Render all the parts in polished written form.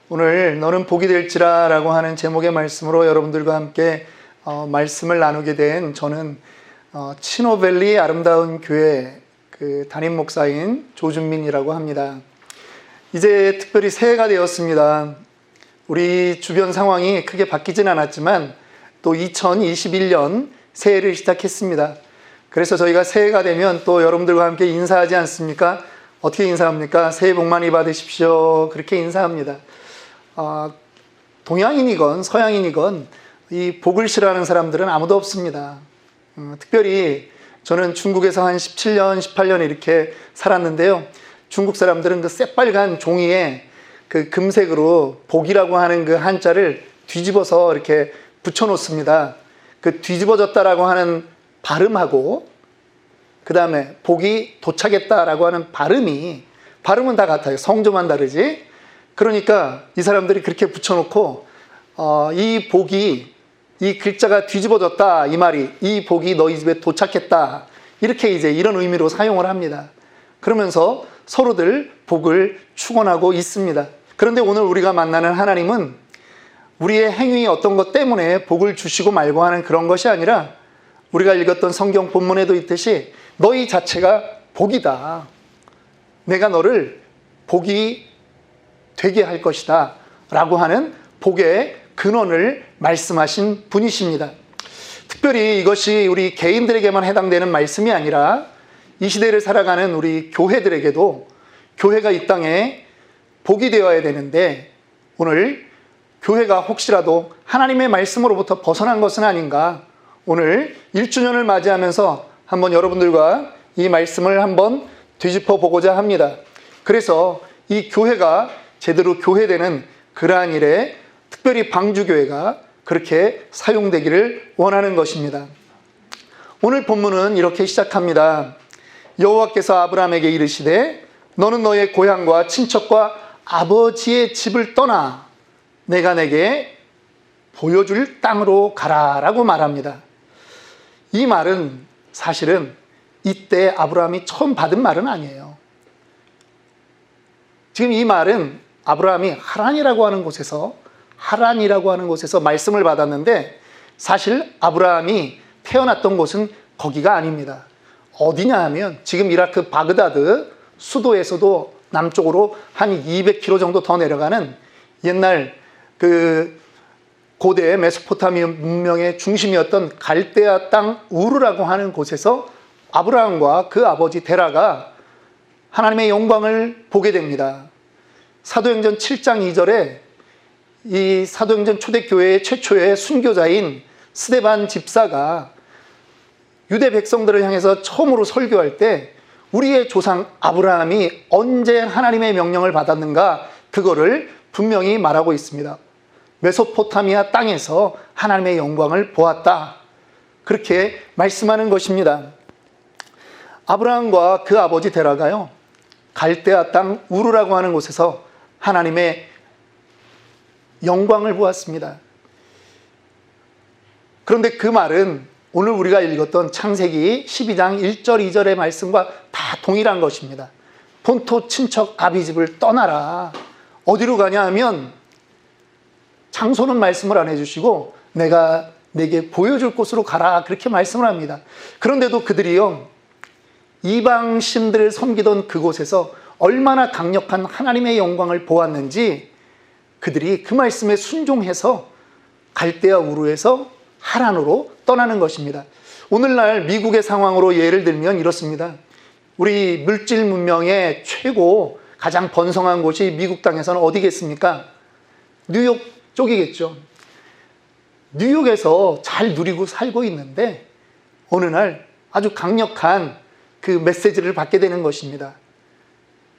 오늘 너는 복이 될지라 라고 하는 제목의 말씀으로 여러분들과 함께 말씀을 나누게 된 저는 치노밸리 아름다운 교회 담임 목사인 조준민이라고 합니다. 이제 특별히 새해가 되었습니다. 우리 주변 상황이 크게 바뀌진 않았지만 또 2021년 새해를 시작했습니다. 그래서 저희가 새해가 되면 또 여러분들과 함께 인사하지 않습니까? 어떻게 인사합니까? 새해 복 많이 받으십시오. 그렇게 인사합니다. 동양인이건 서양인이건 이 복을 싫어하는 사람들은 아무도 없습니다. 특별히 저는 중국에서 한 17년, 18년 이렇게 살았는데요. 중국 사람들은 그 새빨간 종이에 그 금색으로 복이라고 하는 그 한자를 뒤집어서 이렇게 붙여 놓습니다. 그 뒤집어졌다라고 하는 발음하고 그 다음에 복이 도착했다라고 하는 발음은 다 같아요. 성조만 다르지. 그러니까 이 사람들이 그렇게 붙여놓고 이 복이, 이 글자가 뒤집어졌다 이 말이, 이 복이 너희 집에 도착했다 이렇게 이제 이런 의미로 사용을 합니다. 그러면서 서로들 복을 축원하고 있습니다. 그런데 오늘 우리가 만나는 하나님은 우리의 행위 어떤 것 때문에 복을 주시고 말고 하는 그런 것이 아니라 우리가 읽었던 성경 본문에도 있듯이 너희 자체가 복이다. 내가 너를 복이 되게 할 것이다 라고 하는 복의 근원을 말씀하신 분이십니다. 특별히 이것이 우리 개인들에게만 해당되는 말씀이 아니라 이 시대를 살아가는 우리 교회들에게도 교회가 이 땅에 복이 되어야 되는데 오늘 교회가 혹시라도 하나님의 말씀으로부터 벗어난 것은 아닌가, 오늘 1주년을 맞이하면서 한번 여러분들과 이 말씀을 한번 뒤집어 보고자 합니다. 그래서 이 교회가 제대로 교회되는 그러한 일에 특별히 방주교회가 그렇게 사용되기를 원하는 것입니다. 오늘 본문은 이렇게 시작합니다. 여호와께서 아브라함에게 이르시되 너는 너의 고향과 친척과 아버지의 집을 떠나 내가 내게 보여줄 땅으로 가라 라고 말합니다. 이 말은 사실은 이때 아브라함이 처음 받은 말은 아니에요. 지금 이 말은 아브라함이 하란이라고 하는 곳에서 말씀을 받았는데 사실 아브라함이 태어났던 곳은 거기가 아닙니다. 어디냐 하면 지금 이라크 바그다드 수도에서도 남쪽으로 한 200km 정도 더 내려가는 옛날 그 고대 메소포타미아 문명의 중심이었던 갈대아 땅 우르라고 하는 곳에서 아브라함과 그 아버지 데라가 하나님의 영광을 보게 됩니다. 사도행전 7장 2절에 이 사도행전 초대교회의 최초의 순교자인 스데반 집사가 유대 백성들을 향해서 처음으로 설교할 때 우리의 조상 아브라함이 언제 하나님의 명령을 받았는가, 그거를 분명히 말하고 있습니다. 메소포타미아 땅에서 하나님의 영광을 보았다. 그렇게 말씀하는 것입니다. 아브라함과 그 아버지 데라가요, 갈대아 땅 우르라고 하는 곳에서 하나님의 영광을 보았습니다. 그런데 그 말은 오늘 우리가 읽었던 창세기 12장 1절 2절의 말씀과 다 동일한 것입니다. 본토 친척 아비집을 떠나라. 어디로 가냐 하면 장소는 말씀을 안 해주시고 내가 내게 보여줄 곳으로 가라 그렇게 말씀을 합니다. 그런데도 그들이요, 이방 신들을 섬기던 그곳에서 얼마나 강력한 하나님의 영광을 보았는지 그들이 그 말씀에 순종해서 갈대아 우르에서 하란으로 떠나는 것입니다. 오늘날 미국의 상황으로 예를 들면 이렇습니다. 우리 물질 문명의 최고 가장 번성한 곳이 미국 땅에서는 어디겠습니까? 뉴욕 쪽이겠죠. 뉴욕에서 잘 누리고 살고 있는데 어느 날 아주 강력한 그 메시지를 받게 되는 것입니다.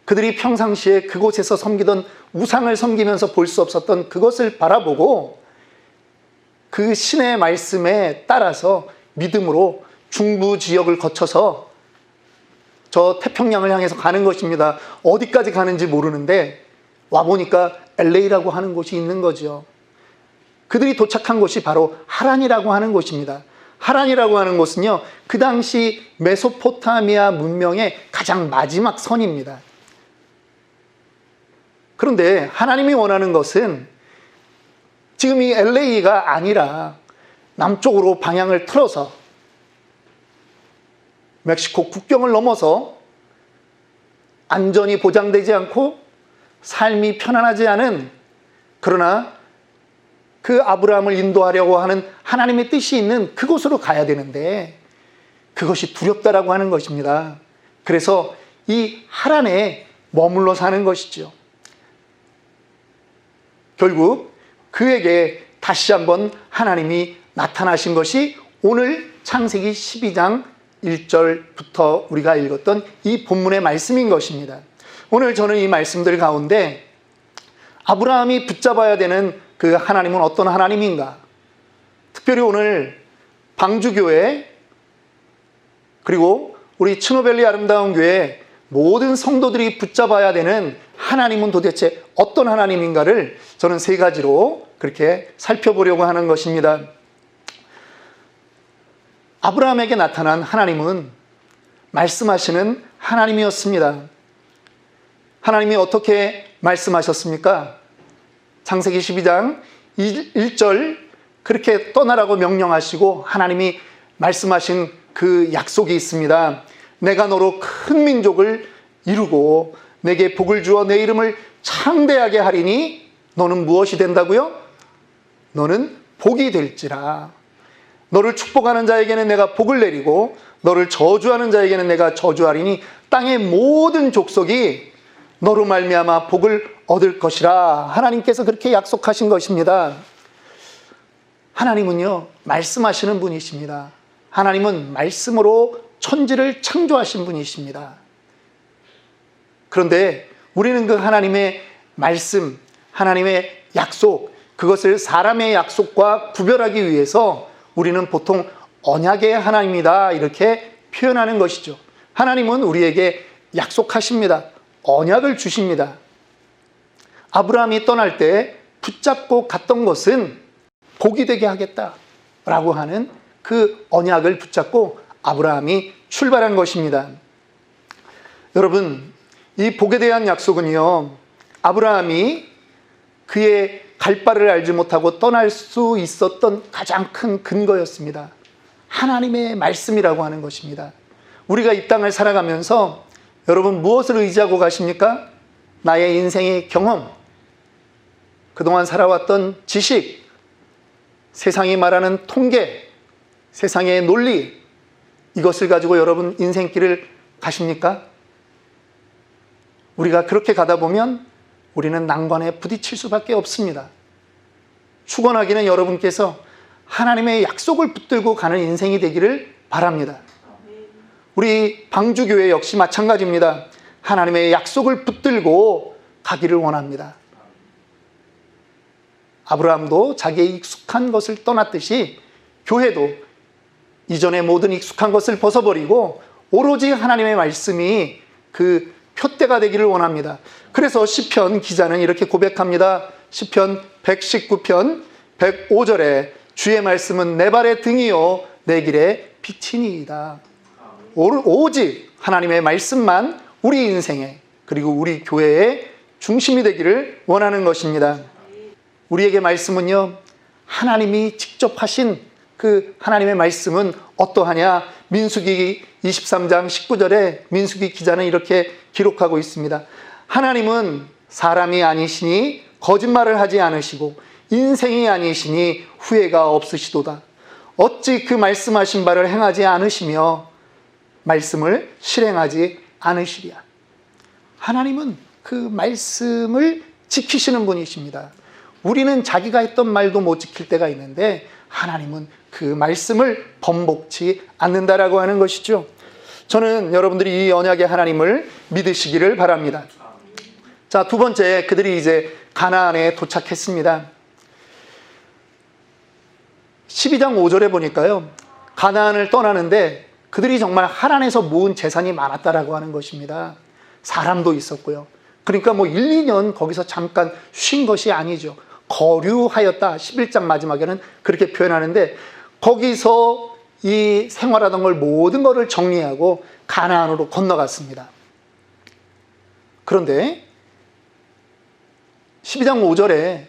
그들이 평상시에 그곳에서 섬기던 우상을 섬기면서 볼 수 없었던 그것을 바라보고 그 신의 말씀에 따라서 믿음으로 중부 지역을 거쳐서 저 태평양을 향해서 가는 것입니다. 어디까지 가는지 모르는데 와보니까 LA라고 하는 곳이 있는 거죠. 그들이 도착한 곳이 바로 하란이라고 하는 곳입니다. 하란이라고 하는 곳은요, 그 당시 메소포타미아 문명의 가장 마지막 선입니다. 그런데 하나님이 원하는 것은 지금 이 LA가 아니라 남쪽으로 방향을 틀어서 멕시코 국경을 넘어서 안전이 보장되지 않고 삶이 편안하지 않은, 그러나 그 아브라함을 인도하려고 하는 하나님의 뜻이 있는 그곳으로 가야 되는데 그것이 두렵다라고 하는 것입니다. 그래서 이 하란에 머물러 사는 것이죠. 결국 그에게 다시 한번 하나님이 나타나신 것이 오늘 창세기 12장 1절부터 우리가 읽었던 이 본문의 말씀인 것입니다. 오늘 저는 이 말씀들 가운데 아브라함이 붙잡아야 되는 그 하나님은 어떤 하나님인가? 특별히 오늘 방주교회 그리고 우리 츠노밸리 아름다운 교회 모든 성도들이 붙잡아야 되는 하나님은 도대체 어떤 하나님인가를 저는 세 가지로 그렇게 살펴보려고 하는 것입니다. 아브라함에게 나타난 하나님은 말씀하시는 하나님이었습니다. 하나님이 어떻게 말씀하셨습니까? 창세기 12장 1절 그렇게 떠나라고 명령하시고 하나님이 말씀하신 그 약속이 있습니다. 내가 너로 큰 민족을 이루고 내게 복을 주어 내 이름을 창대하게 하리니 너는 무엇이 된다고요? 너는 복이 될지라. 너를 축복하는 자에게는 내가 복을 내리고 너를 저주하는 자에게는 내가 저주하리니 땅의 모든 족속이 너로 말미암아 복을 얻을 것이라. 하나님께서 그렇게 약속하신 것입니다. 하나님은요, 말씀하시는 분이십니다. 하나님은 말씀으로 천지를 창조하신 분이십니다. 그런데 우리는 그 하나님의 말씀, 하나님의 약속, 그것을 사람의 약속과 구별하기 위해서 우리는 보통 언약의 하나님이다 이렇게 표현하는 것이죠. 하나님은 우리에게 약속하십니다. 언약을 주십니다. 아브라함이 떠날 때 붙잡고 갔던 것은 복이 되게 하겠다라고 하는 그 언약을 붙잡고 아브라함이 출발한 것입니다. 여러분, 이 복에 대한 약속은요, 아브라함이 그의 갈 바를 알지 못하고 떠날 수 있었던 가장 큰 근거였습니다. 하나님의 말씀이라고 하는 것입니다. 우리가 이 땅을 살아가면서 여러분 무엇을 의지하고 가십니까? 나의 인생의 경험, 그동안 살아왔던 지식, 세상이 말하는 통계, 세상의 논리, 이것을 가지고 여러분 인생길을 가십니까? 우리가 그렇게 가다 보면 우리는 난관에 부딪힐 수밖에 없습니다. 축원하기는 여러분께서 하나님의 약속을 붙들고 가는 인생이 되기를 바랍니다. 우리 방주교회 역시 마찬가지입니다. 하나님의 약속을 붙들고 가기를 원합니다. 아브라함도 자기의 익숙한 것을 떠났듯이 교회도 이전의 모든 익숙한 것을 벗어버리고 오로지 하나님의 말씀이 그 표대가 되기를 원합니다. 그래서 시편 기자는 이렇게 고백합니다. 시편 119편 105절에 주의 말씀은 내 발의 등이요 내 길의 빛이니이다. 오직 하나님의 말씀만 우리 인생에 그리고 우리 교회의 중심이 되기를 원하는 것입니다. 우리에게 말씀은요, 하나님이 직접 하신 그 하나님의 말씀은 어떠하냐? 민수기 23장 19절에 민수기 기자는 이렇게 기록하고 있습니다. 하나님은 사람이 아니시니 거짓말을 하지 않으시고 인생이 아니시니 후회가 없으시도다. 어찌 그 말씀하신 바를 행하지 않으시며 말씀을 실행하지 않으시랴. 하나님은 그 말씀을 지키시는 분이십니다. 우리는 자기가 했던 말도 못 지킬 때가 있는데 하나님은 그 말씀을 번복치 않는다라고 하는 것이죠. 저는 여러분들이 이 언약의 하나님을 믿으시기를 바랍니다. 자, 두 번째, 그들이 이제 가나안에 도착했습니다. 12장 5절에 보니까요, 가나안을 떠나는데 그들이 정말 하란에서 모은 재산이 많았다라고 하는 것입니다. 사람도 있었고요. 그러니까 1, 2년 거기서 잠깐 쉰 것이 아니죠. 거류하였다. 11장 마지막에는 그렇게 표현하는데 거기서 이 생활하던 걸 모든 것을 정리하고 가나안으로 건너갔습니다. 그런데 12장 5절에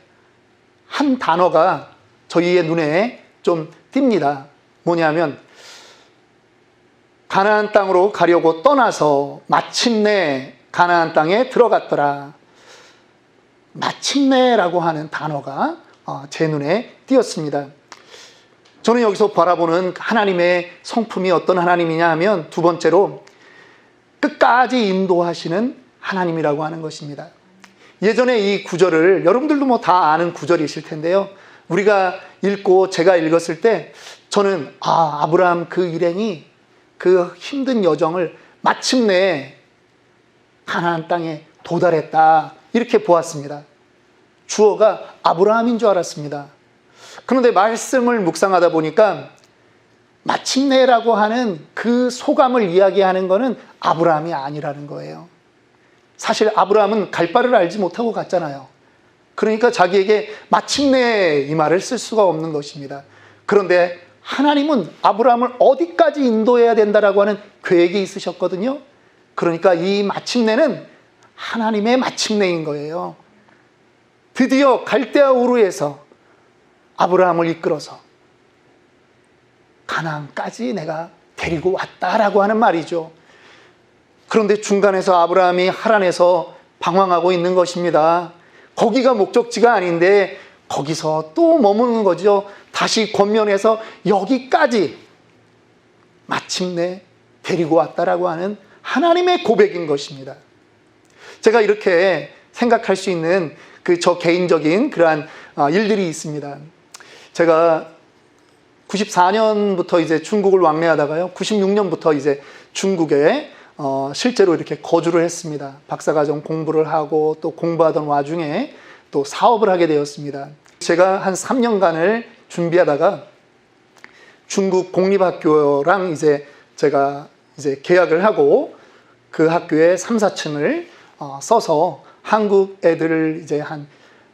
한 단어가 저희의 눈에 좀 띕니다. 뭐냐면 가나안 땅으로 가려고 떠나서 마침내 가나안 땅에 들어갔더라. 마침내라고 하는 단어가 제 눈에 띄었습니다. 저는 여기서 바라보는 하나님의 성품이 어떤 하나님이냐 하면 두 번째로 끝까지 인도하시는 하나님이라고 하는 것입니다. 예전에 이 구절을 여러분들도 뭐 다 아는 구절이실 텐데요. 우리가 읽고 제가 읽었을 때 저는 아브라함 그 일행이 그 힘든 여정을 마침내 가나안 땅에 도달했다 이렇게 보았습니다. 주어가 아브라함인 줄 알았습니다. 그런데 말씀을 묵상하다 보니까 마침내라고 하는 그 소감을 이야기하는 것은 아브라함이 아니라는 거예요. 사실 아브라함은 갈 바를 알지 못하고 갔잖아요. 그러니까 자기에게 마침내 이 말을 쓸 수가 없는 것입니다. 그런데 하나님은 아브라함을 어디까지 인도해야 된다라고 하는 계획이 있으셨거든요. 그러니까 이 마침내는 하나님의 마침내인 거예요. 드디어 갈대아 우르에서 아브라함을 이끌어서 가나안까지 내가 데리고 왔다라고 하는 말이죠. 그런데 중간에서 아브라함이 하란에서 방황하고 있는 것입니다. 거기가 목적지가 아닌데 거기서 또 머무는 거죠. 다시 권면해서 여기까지 마침내 데리고 왔다라고 하는 하나님의 고백인 것입니다. 제가 이렇게 생각할 수 있는 저 개인적인 그러한 일들이 있습니다. 제가 94년부터 이제 중국을 왕래하다가요, 96년부터 이제 중국에 실제로 이렇게 거주를 했습니다. 박사과정 공부를 하고 또 공부하던 와중에 또 사업을 하게 되었습니다. 제가 한 3년간을 준비하다가 중국 공립학교랑 제가 계약을 하고 그 학교에 3, 4층을 써서 한국 애들을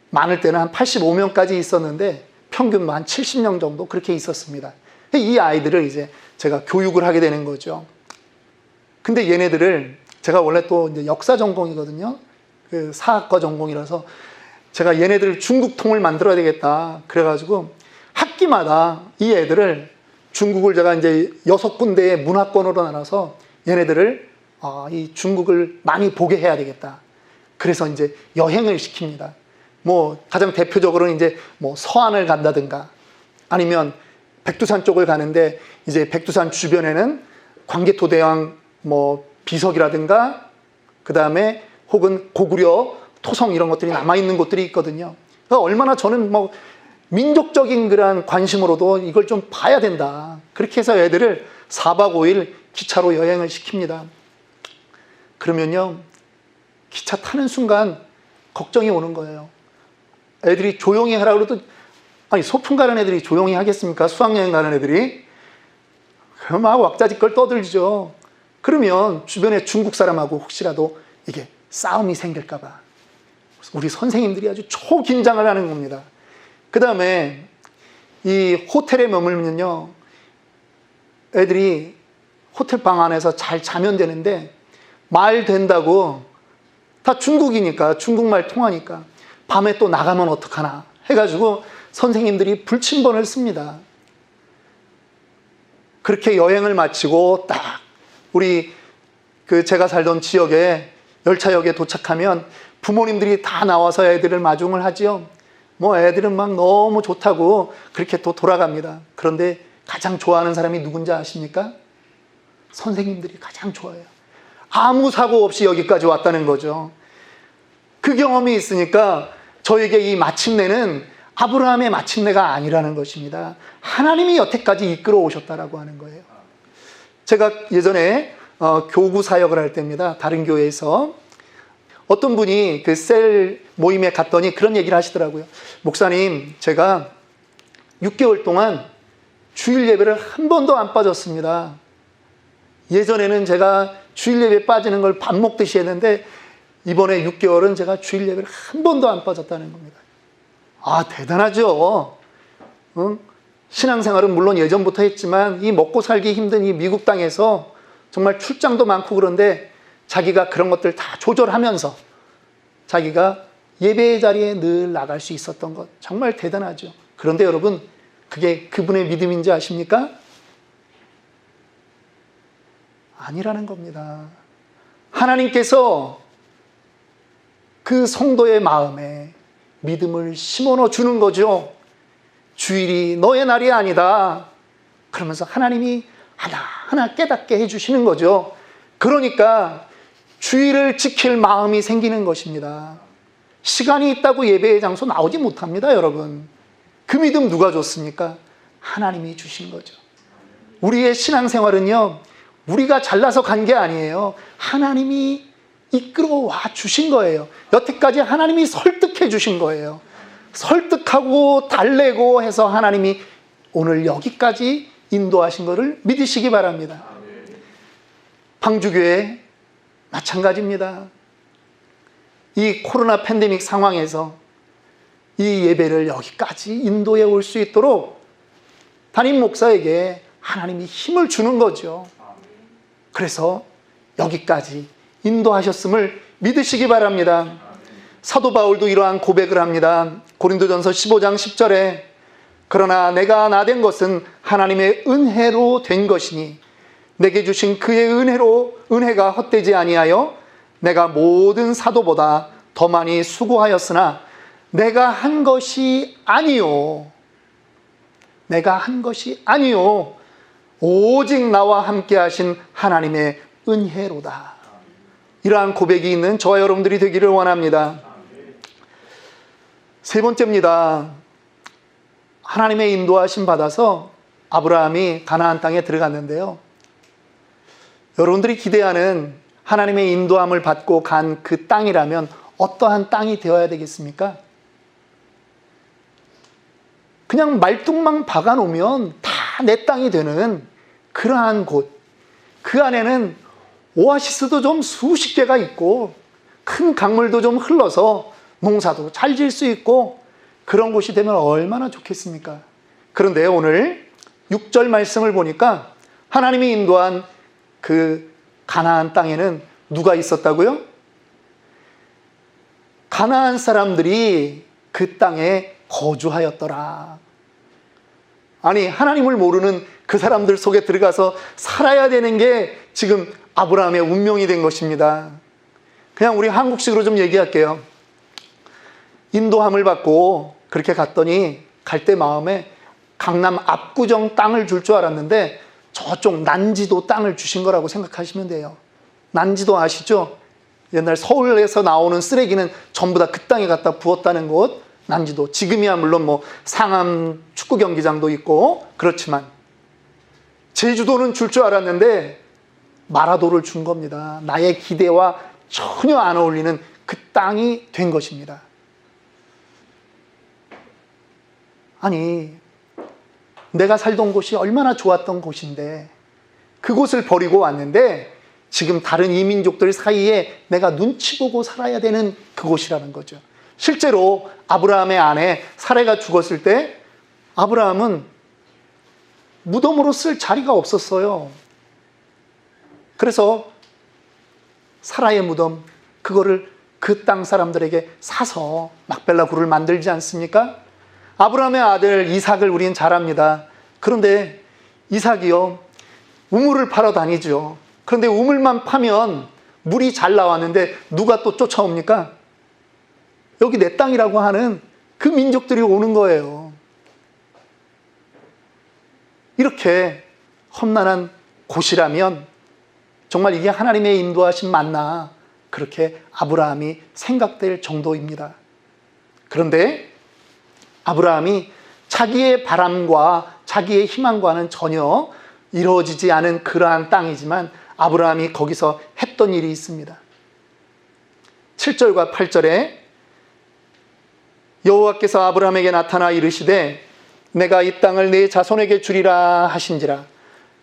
많을 때는 한 85명까지 있었는데 평균 한 70명 정도 그렇게 있었습니다. 이 아이들을 제가 교육을 하게 되는 거죠. 근데 얘네들을 제가 원래 또 역사 전공이거든요. 그 사학과 전공이라서 제가 얘네들을 중국통을 만들어야 되겠다. 그래가지고 학기마다 이 애들을 중국을 제가 6군데의 문화권으로 나눠서 얘네들을 이 중국을 많이 보게 해야 되겠다. 그래서 여행을 시킵니다. 뭐 가장 대표적으로는 뭐 서안을 간다든가 아니면 백두산 쪽을 가는데 백두산 주변에는 광개토대왕 뭐 비석이라든가 그 다음에 혹은 고구려 토성 이런 것들이 남아있는 곳들이 있거든요. 그러니까 얼마나 저는 뭐 민족적인 그런 관심으로도 이걸 좀 봐야 된다. 그렇게 해서 애들을 4박 5일 기차로 여행을 시킵니다. 그러면요, 기차 타는 순간 걱정이 오는 거예요. 애들이 조용히 하라고 그래도, 아니, 소풍 가는 애들이 조용히 하겠습니까? 수학여행 가는 애들이? 그럼 막 왁자지껄 떠들죠. 그러면 주변에 중국 사람하고 혹시라도 이게 싸움이 생길까봐 우리 선생님들이 아주 초긴장을 하는 겁니다. 그 다음에 이 호텔에 머물면요, 애들이 호텔 방 안에서 잘 자면 되는데 말 된다고 다 중국이니까, 중국말 통하니까 밤에 또 나가면 어떡하나 해가지고 선생님들이 불침번을 씁니다. 그렇게 여행을 마치고 딱 우리 제가 살던 지역에 열차역에 도착하면 부모님들이 다 나와서 애들을 마중을 하지요. 뭐 애들은 막 너무 좋다고 그렇게 또 돌아갑니다. 그런데 가장 좋아하는 사람이 누군지 아십니까? 선생님들이 가장 좋아해요. 아무 사고 없이 여기까지 왔다는 거죠. 그 경험이 있으니까 저에게 이 마침내는 아브라함의 마침내가 아니라는 것입니다. 하나님이 여태까지 이끌어 오셨다라고 하는 거예요. 제가 예전에 교구 사역을 할 때입니다. 다른 교회에서 어떤 분이 그 셀 모임에 갔더니 그런 얘기를 하시더라고요. 목사님, 제가 6개월 동안 주일 예배를 한 번도 안 빠졌습니다. 예전에는 제가 주일 예배 빠지는 걸 밥 먹듯이 했는데 이번에 6개월은 제가 주일 예배를 한 번도 안 빠졌다는 겁니다. 아, 대단하죠. 응? 신앙생활은 물론 예전부터 했지만 이 먹고 살기 힘든 이 미국 땅에서 정말 출장도 많고 그런데 자기가 그런 것들 다 조절하면서 자기가 예배의 자리에 늘 나갈 수 있었던 것, 정말 대단하죠. 그런데 여러분, 그게 그분의 믿음인지 아십니까? 아니라는 겁니다. 하나님께서 그 성도의 마음에 믿음을 심어넣어 주는 거죠. 주일이 너의 날이 아니다. 그러면서 하나님이 하나하나 깨닫게 해주시는 거죠. 그러니까 주일을 지킬 마음이 생기는 것입니다. 시간이 있다고 예배의 장소 나오지 못합니다, 여러분. 그 믿음 누가 줬습니까? 하나님이 주신 거죠. 우리의 신앙생활은요, 우리가 잘나서 간 게 아니에요. 하나님이 이끌어와 주신 거예요. 여태까지 하나님이 설득해 주신 거예요. 설득하고 달래고 해서 하나님이 오늘 여기까지 인도하신 것을 믿으시기 바랍니다. 방주교회 마찬가지입니다. 이 코로나 팬데믹 상황에서 이 예배를 여기까지 인도해 올 수 있도록 담임 목사에게 하나님이 힘을 주는 거죠. 그래서 여기까지 인도하셨음을 믿으시기 바랍니다. 사도 바울도 이러한 고백을 합니다. 고린도전서 15장 10절에 그러나 내가 나된 것은 하나님의 은혜로 된 것이니 내게 주신 그의 은혜가 헛되지 아니하여 내가 모든 사도보다 더 많이 수고하였으나 내가 한 것이 아니요. 내가 한 것이 아니요. 오직 나와 함께 하신 하나님의 은혜로다. 이러한 고백이 있는 저와 여러분들이 되기를 원합니다. 세 번째입니다. 하나님의 인도하심 받아서 아브라함이 가나안 땅에 들어갔는데요. 여러분들이 기대하는 하나님의 인도함을 받고 간 그 땅이라면 어떠한 땅이 되어야 되겠습니까? 그냥 말뚝만 박아놓으면 다 내 땅이 되는 그러한 곳. 그 안에는 오아시스도 좀 수십 개가 있고 큰 강물도 좀 흘러서 농사도 잘 지을 수 있고 그런 곳이 되면 얼마나 좋겠습니까? 그런데 오늘 6절 말씀을 보니까 하나님이 인도한 그 가나안 땅에는 누가 있었다고요? 가나안 사람들이 그 땅에 거주하였더라. 아니, 하나님을 모르는 그 사람들 속에 들어가서 살아야 되는 게 지금 아브라함의 운명이 된 것입니다. 그냥 우리 한국식으로 좀 얘기할게요. 인도함을 받고 그렇게 갔더니 갈 때 마음에 강남 압구정 땅을 줄 줄 알았는데 저쪽 난지도 땅을 주신 거라고 생각하시면 돼요. 난지도 아시죠? 옛날 서울에서 나오는 쓰레기는 전부 다 그 땅에 갖다 부었다는 곳, 난지도. 지금이야 물론 뭐 상암 축구 경기장도 있고 그렇지만 제주도는 줄 줄 알았는데 마라도를 준 겁니다. 나의 기대와 전혀 안 어울리는 그 땅이 된 것입니다. 아니, 내가 살던 곳이 얼마나 좋았던 곳인데 그곳을 버리고 왔는데 지금 다른 이민족들 사이에 내가 눈치 보고 살아야 되는 그곳이라는 거죠. 실제로 아브라함의 아내 사레가 죽었을 때 아브라함은 무덤으로 쓸 자리가 없었어요. 그래서 사라의 무덤, 그거를 그 땅 사람들에게 사서 막벨라 굴을 만들지 않습니까? 아브라함의 아들 이삭을 우린 잘 압니다. 그런데 이삭이요, 우물을 파러 다니죠. 그런데 우물만 파면 물이 잘 나왔는데 누가 또 쫓아옵니까? 여기 내 땅이라고 하는 그 민족들이 오는 거예요. 이렇게 험난한 곳이라면 정말 이게 하나님의 인도하심 맞나, 그렇게 아브라함이 생각될 정도입니다. 그런데 아브라함이 자기의 바람과 자기의 희망과는 전혀 이루어지지 않은 그러한 땅이지만 아브라함이 거기서 했던 일이 있습니다. 7절과 8절에 여호와께서 아브라함에게 나타나 이르시되 내가 이 땅을 네 자손에게 주리라 하신지라.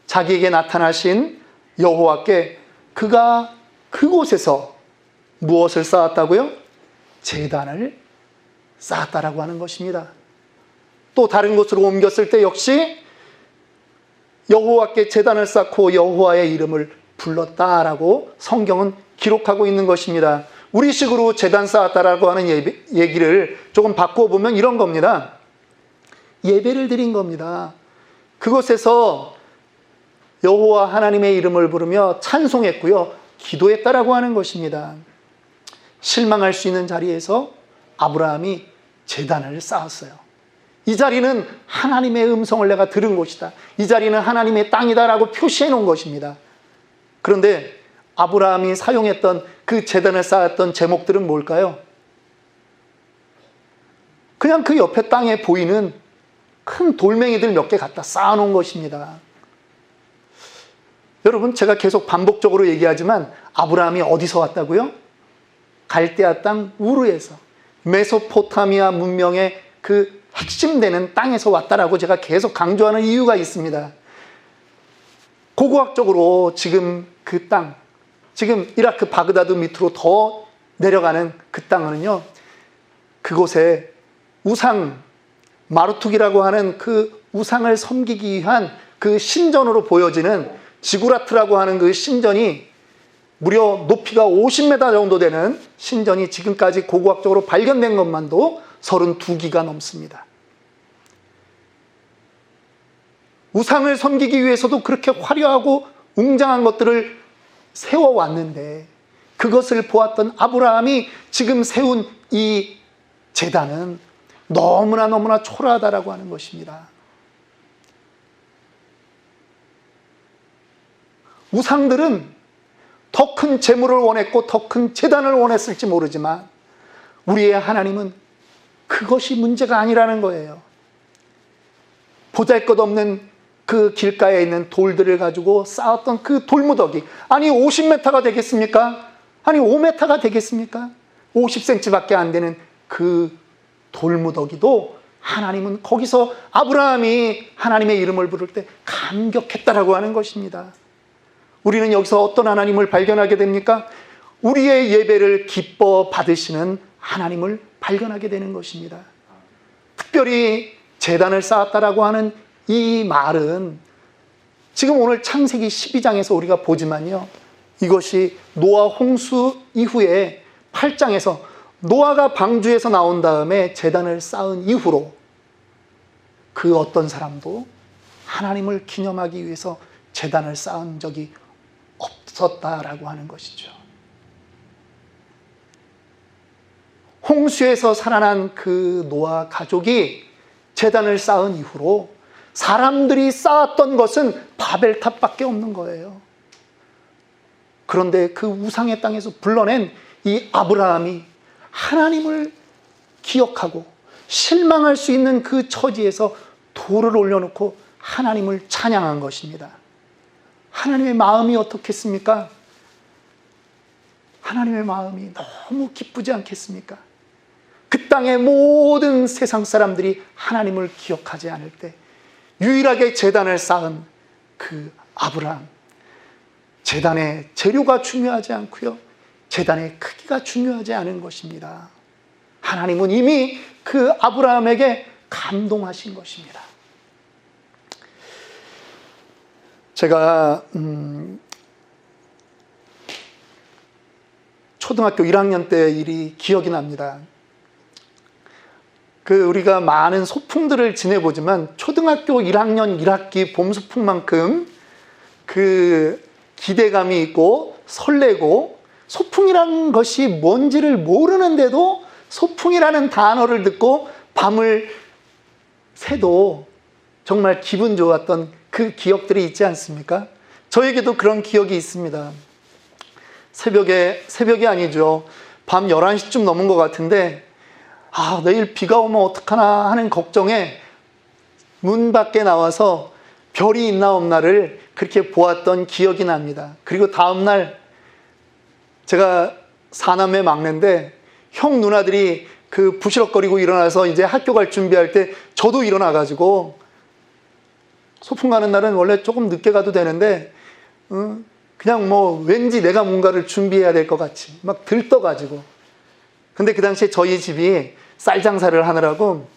자기에게 나타나신 여호와께 그가 그곳에서 무엇을 쌓았다고요? 제단을 쌓았다라고 하는 것입니다. 또 다른 곳으로 옮겼을 때 역시 여호와께 제단을 쌓고 여호와의 이름을 불렀다라고 성경은 기록하고 있는 것입니다. 우리식으로 제단 쌓았다라고 하는 얘기를 조금 바꾸어 보면 이런 겁니다. 예배를 드린 겁니다. 그곳에서 여호와 하나님의 이름을 부르며 찬송했고요, 기도했다라고 하는 것입니다. 실망할 수 있는 자리에서 아브라함이 제단을 쌓았어요. 이 자리는 하나님의 음성을 내가 들은 곳이다, 이 자리는 하나님의 땅이다라고 표시해 놓은 것입니다. 그런데 아브라함이 사용했던 그 제단을 쌓았던 제목들은 뭘까요? 그냥 그 옆에 땅에 보이는 큰 돌멩이들 몇 개 갖다 쌓아놓은 것입니다. 여러분, 제가 계속 반복적으로 얘기하지만 아브라함이 어디서 왔다고요? 갈대아 땅 우르에서, 메소포타미아 문명의 그 핵심되는 땅에서 왔다라고 제가 계속 강조하는 이유가 있습니다. 고고학적으로 지금 그 땅, 지금 이라크 바그다드 밑으로 더 내려가는 그 땅은요, 그곳에 우상, 마루툭이라고 하는 그 우상을 섬기기 위한 그 신전으로 보여지는 지구라트라고 하는 그 신전이 무려 높이가 50m 정도 되는 신전이 지금까지 고고학적으로 발견된 것만도 32기가 넘습니다. 우상을 섬기기 위해서도 그렇게 화려하고 웅장한 것들을 세워왔는데, 그것을 보았던 아브라함이 지금 세운 이 제단은 너무나 초라하다라고 하는 것입니다. 우상들은 더 큰 재물을 원했고 더 큰 제단을 원했을지 모르지만 우리의 하나님은 그것이 문제가 아니라는 거예요. 보잘것없는 그 길가에 있는 돌들을 가지고 쌓았던 그 돌무더기, 아니 50m가 되겠습니까? 아니 5m가 되겠습니까? 50cm밖에 안 되는 그 돌무더기도 하나님은 거기서 아브라함이 하나님의 이름을 부를 때 감격했다라고 하는 것입니다. 우리는 여기서 어떤 하나님을 발견하게 됩니까? 우리의 예배를 기뻐 받으시는 하나님을 발견하게 되는 것입니다. 특별히 제단을 쌓았다라고 하는 이 말은 지금 오늘 창세기 12장에서 우리가 보지만요, 이것이 노아 홍수 이후에 8장에서 노아가 방주에서 나온 다음에 제단을 쌓은 이후로 그 어떤 사람도 하나님을 기념하기 위해서 제단을 쌓은 적이 없었다라고 하는 것이죠. 홍수에서 살아난 그 노아 가족이 제단을 쌓은 이후로 사람들이 쌓았던 것은 바벨탑밖에 없는 거예요. 그런데 그 우상의 땅에서 불러낸 이 아브라함이 하나님을 기억하고 실망할 수 있는 그 처지에서 돌을 올려놓고 하나님을 찬양한 것입니다. 하나님의 마음이 어떻겠습니까? 하나님의 마음이 너무 기쁘지 않겠습니까? 그 땅의 모든 세상 사람들이 하나님을 기억하지 않을 때 유일하게 제단을 쌓은 그 아브라함, 제단의 재료가 중요하지 않고요, 제단의 크기가 중요하지 않은 것입니다. 하나님은 이미 그 아브라함에게 감동하신 것입니다. 제가 초등학교 1학년 때 일이 기억이 납니다. 우리가 많은 소풍들을 지내보지만 초등학교 1학년 1학기 봄 소풍만큼 그 기대감이 있고 설레고, 소풍이라는 것이 뭔지를 모르는데도 소풍이라는 단어를 듣고 밤을 새도 정말 기분 좋았던 그 기억들이 있지 않습니까? 저에게도 그런 기억이 있습니다. 새벽이 아니죠, 밤 11시쯤 넘은 것 같은데, 내일 비가 오면 어떡하나 하는 걱정에 문 밖에 나와서 별이 있나 없나를 그렇게 보았던 기억이 납니다. 그리고 다음날, 제가 4남매 막내인데 형 누나들이 그 부시럭거리고 일어나서 이제 학교 갈 준비할 때 저도 일어나가지고, 소풍 가는 날은 원래 조금 늦게 가도 되는데 그냥 뭐 왠지 내가 뭔가를 준비해야 될 것 같이 막 들떠가지고, 근데 그 당시에 저희 집이 쌀 장사를 하느라고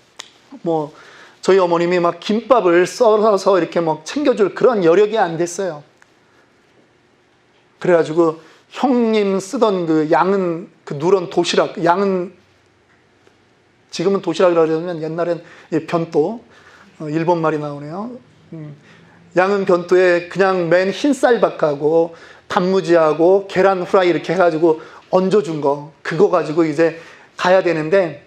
뭐 저희 어머님이 막 김밥을 썰어서 이렇게 막 챙겨줄 그런 여력이 안 됐어요. 그래가지고 형님 쓰던 그 양은 그 누런 도시락, 양은 지금은 도시락이라고 그러면 옛날엔 변도, 일본 말이 나오네요. 양은 변도에 그냥 맨 흰쌀밥하고 단무지하고 계란 후라이 이렇게 해가지고 얹어준 거, 그거 가지고 이제 가야 되는데,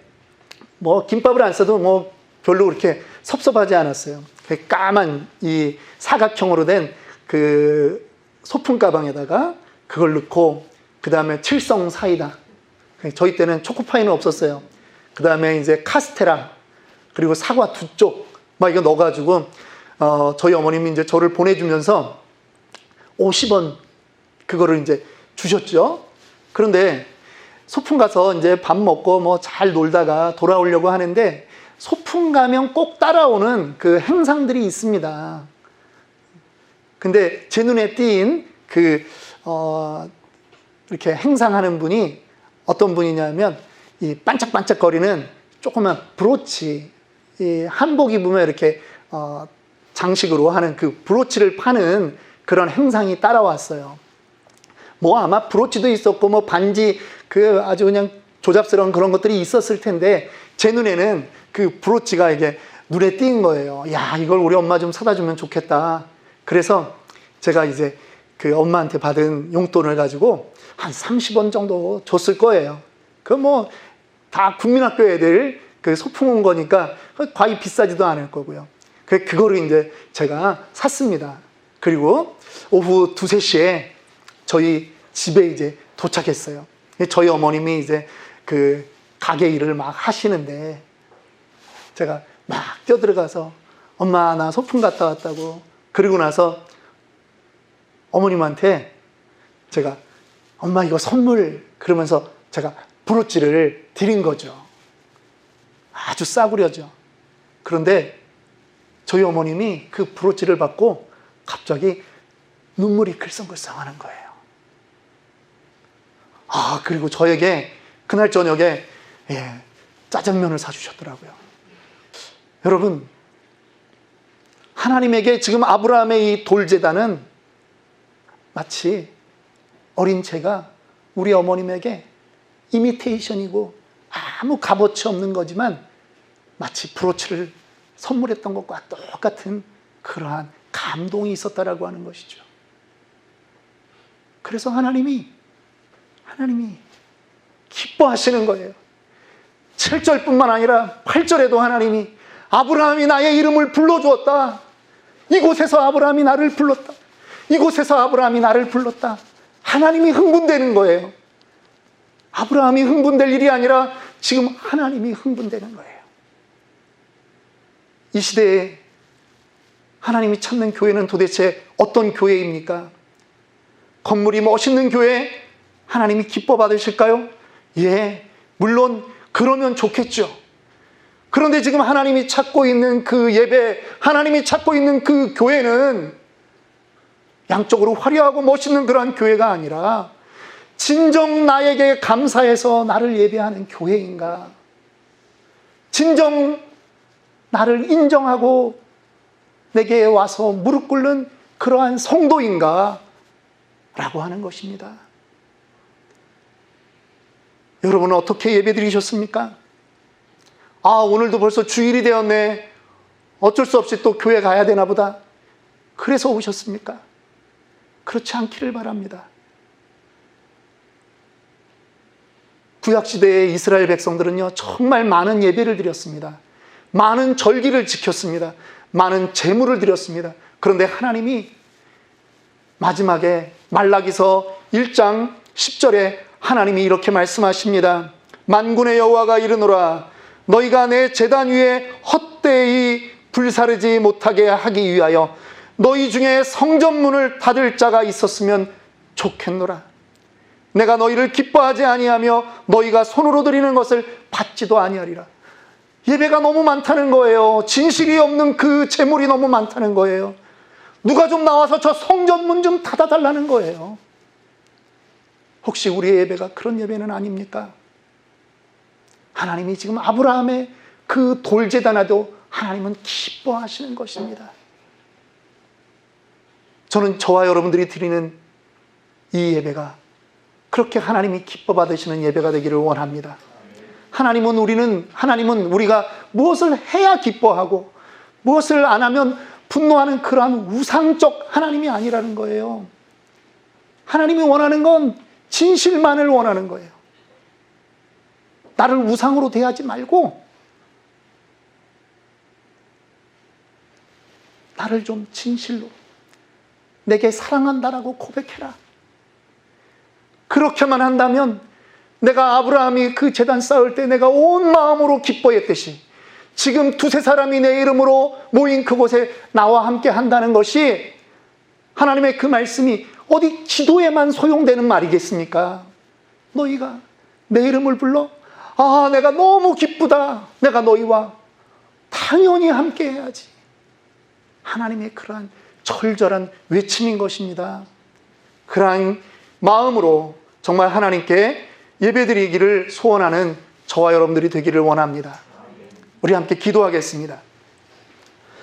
뭐 김밥을 안 써도 뭐 별로 그렇게 섭섭하지 않았어요. 그 까만 이 사각형으로 된 그 소품 가방에다가 그걸 넣고, 그 다음에 칠성 사이다, 저희 때는 초코파이는 없었어요. 그 다음에 이제 카스테라, 그리고 사과 2쪽 막 이거 넣어가지고 저희 어머님이 이제 저를 보내주면서 50원 그거를 이제 주셨죠. 그런데 소풍 가서 이제 밥 먹고 뭐 잘 놀다가 돌아오려고 하는데, 소풍 가면 꼭 따라오는 그 행상들이 있습니다. 근데 제 눈에 띈 이렇게 행상하는 분이 어떤 분이냐면, 이 반짝반짝거리는 조그만 브로치, 이 한복 입으면 이렇게 장식으로 하는 그 브로치를 파는 그런 행상이 따라왔어요. 뭐 아마 브로치도 있었고 뭐 반지 그 아주 그냥 조잡스러운 그런 것들이 있었을 텐데, 제 눈에는 그 브로치가 이게 눈에 띈 거예요. 야, 이걸 우리 엄마 좀 사다 주면 좋겠다. 그래서 제가 이제 그 엄마한테 받은 용돈을 가지고 한 30원 정도 줬을 거예요. 그 뭐 다 국민학교 애들 그 소풍 온 거니까 과히 비싸지도 않을 거고요. 그거를 이제 제가 샀습니다. 그리고 오후 2, 3시에 저희 집에 이제 도착했어요. 저희 어머님이 이제 그 가게 일을 막 하시는데, 제가 막 뛰어들어가서 엄마 나 소풍 갔다 왔다고, 그리고 나서 어머님한테 제가 엄마 이거 선물, 그러면서 제가 브로치를 드린 거죠. 아주 싸구려죠. 그런데 저희 어머님이 그 브로치를 받고 갑자기 눈물이 글썽글썽하는 거예요. 그리고 저에게 그날 저녁에 짜장면을 사주셨더라고요. 여러분, 하나님에게 지금 아브라함의 이 돌제단은 마치 어린 채가 우리 어머님에게 이미테이션이고 아무 값어치 없는 거지만, 마치 브로치를 선물했던 것과 똑같은 그러한 감동이 있었다라고 하는 것이죠. 그래서 하나님이 기뻐하시는 거예요. 7절뿐만 아니라 8절에도 하나님이 아브라함이 나의 이름을 불러주었다. 이곳에서 아브라함이 나를 불렀다. 이곳에서 아브라함이 나를 불렀다. 하나님이 흥분되는 거예요. 아브라함이 흥분될 일이 아니라 지금 하나님이 흥분되는 거예요. 이 시대에 하나님이 찾는 교회는 도대체 어떤 교회입니까? 건물이 멋있는 교회 하나님이 기뻐 받으실까요? 예, 물론 그러면 좋겠죠. 그런데 지금 하나님이 찾고 있는 그 예배, 하나님이 찾고 있는 그 교회는 양쪽으로 화려하고 멋있는 그러한 교회가 아니라, 진정 나에게 감사해서 나를 예배하는 교회인가? 진정 나를 인정하고 내게 와서 무릎 꿇는 그러한 성도인가? 라고 하는 것입니다. 여러분은 어떻게 예배 드리셨습니까? 오늘도 벌써 주일이 되었네. 어쩔 수 없이 또 교회 가야 되나 보다. 그래서 오셨습니까? 그렇지 않기를 바랍니다. 구약시대의 이스라엘 백성들은요, 정말 많은 예배를 드렸습니다. 많은 절기를 지켰습니다. 많은 제물을 드렸습니다. 그런데 하나님이 마지막에 말라기서 1장 10절에 하나님이 이렇게 말씀하십니다. 만군의 여호와가 이르노라, 너희가 내 제단 위에 헛되이 불사르지 못하게 하기 위하여 너희 중에 성전문을 닫을 자가 있었으면 좋겠노라. 내가 너희를 기뻐하지 아니하며 너희가 손으로 드리는 것을 받지도 아니하리라. 예배가 너무 많다는 거예요. 진실이 없는 그 재물이 너무 많다는 거예요. 누가 좀 나와서 저 성전문 좀 닫아달라는 거예요. 혹시 우리의 예배가 그런 예배는 아닙니까? 하나님이 지금 아브라함의 그 돌제단에도 하나님은 기뻐하시는 것입니다. 저는 저와 여러분들이 드리는 이 예배가 그렇게 하나님이 기뻐 받으시는 예배가 되기를 원합니다. 하나님은 우리가 무엇을 해야 기뻐하고 무엇을 안 하면 분노하는 그러한 우상적 하나님이 아니라는 거예요. 하나님이 원하는 건 진실만을 원하는 거예요. 나를 우상으로 대하지 말고 나를 좀 진실로 내게 사랑한다라고 고백해라. 그렇게만 한다면 내가 아브라함이 그 제단 쌓을 때 내가 온 마음으로 기뻐했듯이 지금 두세 사람이 내 이름으로 모인 그곳에 나와 함께 한다는 것이 하나님의 그 말씀이 어디 기도에만 소용되는 말이겠습니까? 너희가 내 이름을 불러? 아, 내가 너무 기쁘다. 내가 너희와 당연히 함께 해야지. 하나님의 그러한 절절한 외침인 것입니다. 그러한 마음으로 정말 하나님께 예배드리기를 소원하는 저와 여러분들이 되기를 원합니다. 우리 함께 기도하겠습니다.